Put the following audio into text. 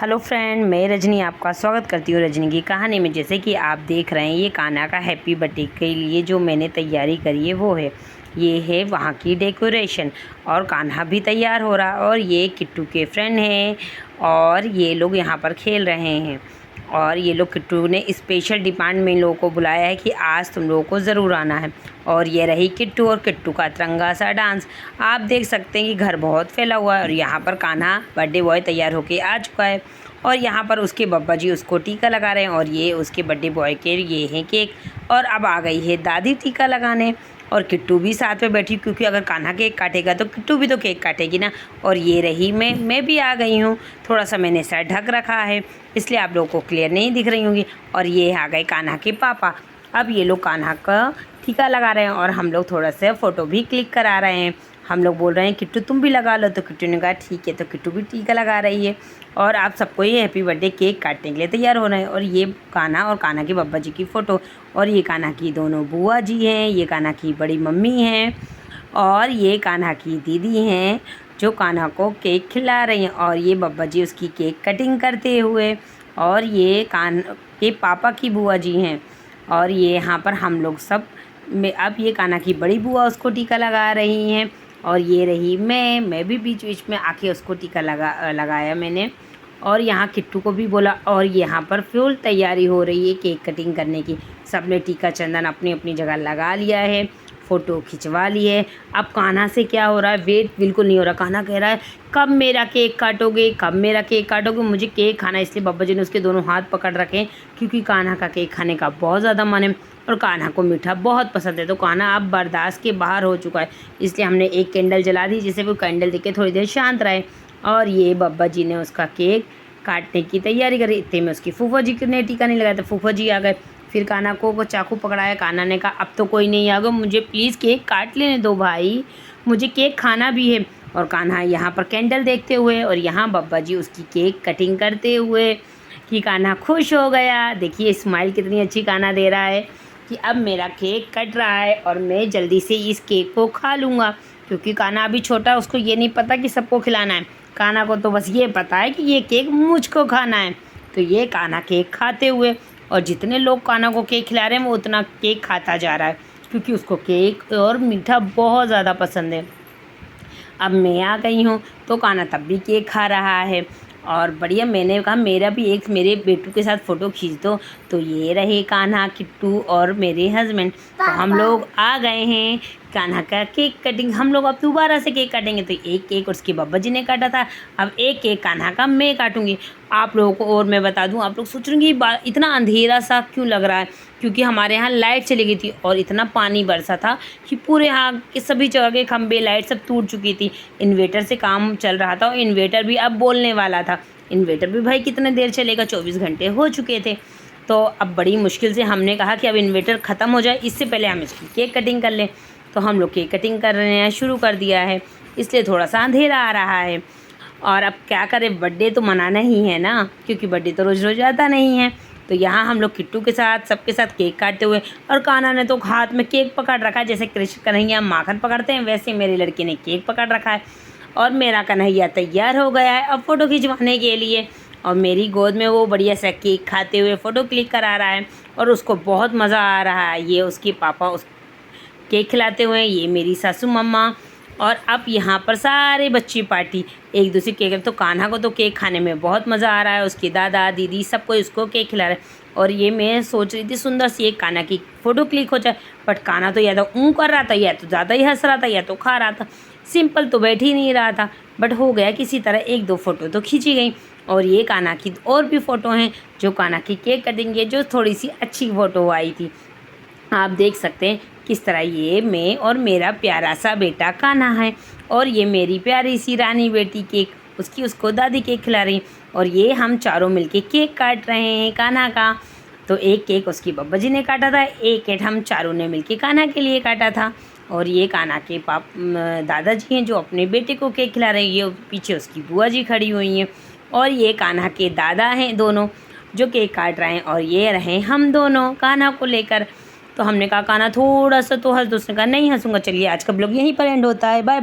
Hello friend, मैं रजनी आपका स्वागत करती हूँ रजनी की कहानी में। जैसे कि आप देख रहे हैं, ये कान्हा का हैप्पी बर्थडे के लिए जो मैंने तैयारी करी है वो है, ये है वहाँ की डेकोरेशन। और कान्हा भी तैयार हो रहा, और ये किट्टू के फ्रेंड हैं और ये लोग यहाँ पर खेल रहे हैं। और ये लोग, किट्टू ने स्पेशल डिमांड में इन लोगों को बुलाया है कि आज तुम लोगों को ज़रूर आना है। और ये रही किट्टू और किट्टू का तिरंगा सा डांस। आप देख सकते हैं कि घर बहुत फैला हुआ है और यहाँ पर कान्हा बर्थडे बॉय तैयार होके आ चुका है। और यहाँ पर उसके बब्बा जी उसको टीका लगा रहे हैं और ये उसके बर्थडे बॉय के ये हैं केक। और अब आ गई है दादी टीका लगाने, और किट्टू भी साथ में बैठी, क्योंकि अगर कान्हा केक काटेगा तो किट्टू भी तो केक काटेगी ना। और ये रही मैं भी आ गई हूँ। थोड़ा सा मैंने सर ढक रखा है, इसलिए आप लोगों को क्लियर नहीं दिख रही होंगी। और ये आ गए कान्हा के पापा। अब ये लोग कान्हा का टीका लगा रहे हैं और हम लोग थोड़ा सा फ़ोटो भी क्लिक करा रहे हैं। हम लोग बोल रहे हैं किट्टू तुम भी लगा लो, तो किट्टू ने कहा ठीक है। तो किट्टू भी टीका लगा रही है और आप सबको ये हैप्पी बर्थडे केक काटने के लिए तैयार हो रहे हैं। और ये कान्हा और कान्हा के बब्बा जी की फ़ोटो, और ये कान्हा की दोनों बुआ जी हैं, ये कान्हा की बड़ी मम्मी हैं और ये कान्हा की दीदी हैं जो कान्हा को केक खिला रही हैं। और ये बब्बा जी उसकी केक कटिंग करते हुए, और ये कान्हा के पापा की बुआ जी हैं। और ये यहाँ पर हम लोग सब में, अब ये कान्हा की बड़ी बुआ उसको टीका लगा रही हैं। और ये रही मैं भी बीच बीच में आके उसको टीका लगाया मैंने। और यहाँ किट्टू को भी बोला। और यहाँ पर फुल तैयारी हो रही है केक कटिंग करने की। सब ने टीका चंदन अपनी अपनी जगह लगा लिया है, फ़ोटो खिंचवा ली है। अब कान्हा से क्या हो रहा है, वेट बिल्कुल नहीं हो रहा। कान्हा कह रहा है कब मेरा केक काटोगे, कब मेरा केक काटोगे, मुझे केक खाना है। इसलिए बब्बा जी ने उसके दोनों हाथ पकड़ रखे हैं, क्योंकि कान्हा का केक खाने का बहुत ज़्यादा मन है और कान्हा को मीठा बहुत पसंद है। तो कान्हा अब बर्दाश्त के बाहर हो चुका है, इसलिए हमने एक कैंडल जला दी, जिससे वो कैंडल देख के थोड़ी देर शांत रहे। और ये बब्बा जी ने उसका केक काटने की तैयारी करी। इतने में उसकी फूफा जी ने टीका नहीं लगाया, तो फूफा जी आ गए। फिर कान्हा को वो चाकू पकड़ाया। कान्हा ने कहा अब तो कोई नहीं आ गया, मुझे प्लीज़ केक काट लेने दो भाई, मुझे केक खाना भी है। और कान्हा यहाँ पर कैंडल देखते हुए और यहाँ बब्बा जी उसकी केक कटिंग करते हुए कि कान्हा खुश हो गया। देखिए स्माइल कितनी अच्छी कान्हा दे रहा है कि अब मेरा केक कट रहा है और मैं जल्दी से इस केक को खा लूँगा। क्योंकि कान्हा अभी छोटा, उसको ये नहीं पता कि सबको खिलाना है। कान्हा को तो बस ये पता है कि ये केक मुझको खाना है। तो ये कान्हा केक खाते हुए, और जितने लोग कान्हा को केक खिला रहे हैं वो उतना केक खाता जा रहा है, क्योंकि उसको केक और मीठा बहुत ज़्यादा पसंद है। अब मैं आ गई हूँ तो कान्हा तब भी केक खा रहा है। और बढ़िया, मैंने कहा मेरा भी एक मेरे बेटू के साथ फ़ोटो खींच दो। तो ये रहे कान्हा, किट्टू और मेरे हस्बैंड। तो हम लोग आ गए हैं कान्हा का केक कटिंग। हम लोग अब दोबारा से केक काटेंगे। तो एक केक उसके बब्बा जी ने काटा था, अब एक केक कान्हा का मैं काटूंगी आप लोगों को। और मैं बता दूं, आप लोग सोच रहे हैं कि इतना अंधेरा सा क्यों लग रहा है, क्योंकि हमारे यहाँ लाइट चली गई थी और इतना पानी बरसा था कि पूरे यहाँ के सभी जगह के खंभे लाइट सब टूट चुकी थी। इन्वेटर से काम चल रहा था और इन्वेटर भी अब बोलने वाला था। इन्वेटर भी भाई कितने देर चलेगा, 24 घंटे हो चुके थे। तो अब बड़ी मुश्किल से हमने कहा कि अब इन्वेटर ख़त्म हो जाए, इससे पहले हम इसकी केक कटिंग कर लें। तो हम लोग केक कटिंग कर रहे हैं, शुरू कर दिया है, इसलिए थोड़ा सा अंधेरा आ रहा है। और अब क्या करें, बर्थडे तो मनाना ही है ना, क्योंकि बर्थडे तो रोज़ रोज़ आता नहीं है। तो यहाँ हम लोग किट्टू के साथ सबके साथ केक काटते हुए, और कान्हा ने तो हाथ में केक पकड़ रखा है, जैसे कृष्ण कन्हैया माखन पकड़ते हैं वैसे मेरी लड़की ने केक पकड़ रखा है। और मेरा कन्हैया तैयार हो गया है अब फ़ोटो खिंचवाने के लिए, और मेरी गोद में वो बढ़िया सा केक खाते हुए फ़ोटो क्लिक करा रहा है और उसको बहुत मज़ा आ रहा है। ये उसके पापा उस केक खिलाते हुए, ये मेरी सासू मम्मा। और अब यहाँ पर सारे बच्चे पार्टी एक दूसरे केक। तो कान्हा को तो केक खाने में बहुत मज़ा आ रहा है, उसके दादा दीदी सबको इसको केक खिला रहे हैं। और ये मैं सोच रही थी सुंदर सी एक कान्हा की फ़ोटो क्लिक हो जाए, बट कान्हा तो या तो कर रहा था, या तो ज़्यादा ही हंस रहा था, या तो खा रहा था। सिंपल तो बैठ ही नहीं रहा था, बट हो गया किसी तरह, एक दो फ़ोटो तो खींची गई। और ये कान्हा की और भी फ़ोटो हैं जो कान्हा की केक कटेंगे, जो थोड़ी सी अच्छी फ़ोटो आई थी। आप देख सकते हैं किस तरह ये मैं और मेरा प्यारा सा बेटा कान्हा है, और ये मेरी प्यारी सी रानी बेटी केक उसको दादी केक खिला रही। और ये हम चारों मिलके केक काट रहे हैं कान्हा का। तो एक केक उसकी बब्बा जी ने काटा था, एक केक हम चारों ने मिलके कान्हा के लिए काटा था। और ये कान्हा के दादाजी हैं जो अपने बेटे को केक खिला रहे हैं, ये पीछे उसकी बुआ जी खड़ी हुई हैं। और ये कान्हा के दादा हैं दोनों जो केक काट रहे हैं, और ये रहे हम दोनों कान्हा को लेकर। तो हमने कहा कान्हा थोड़ा सा तो हंस दो, उसने कहा नहीं हंसूंगा। चलिए आज का ब्लॉग यहीं पर एंड होता है, बाय बाय।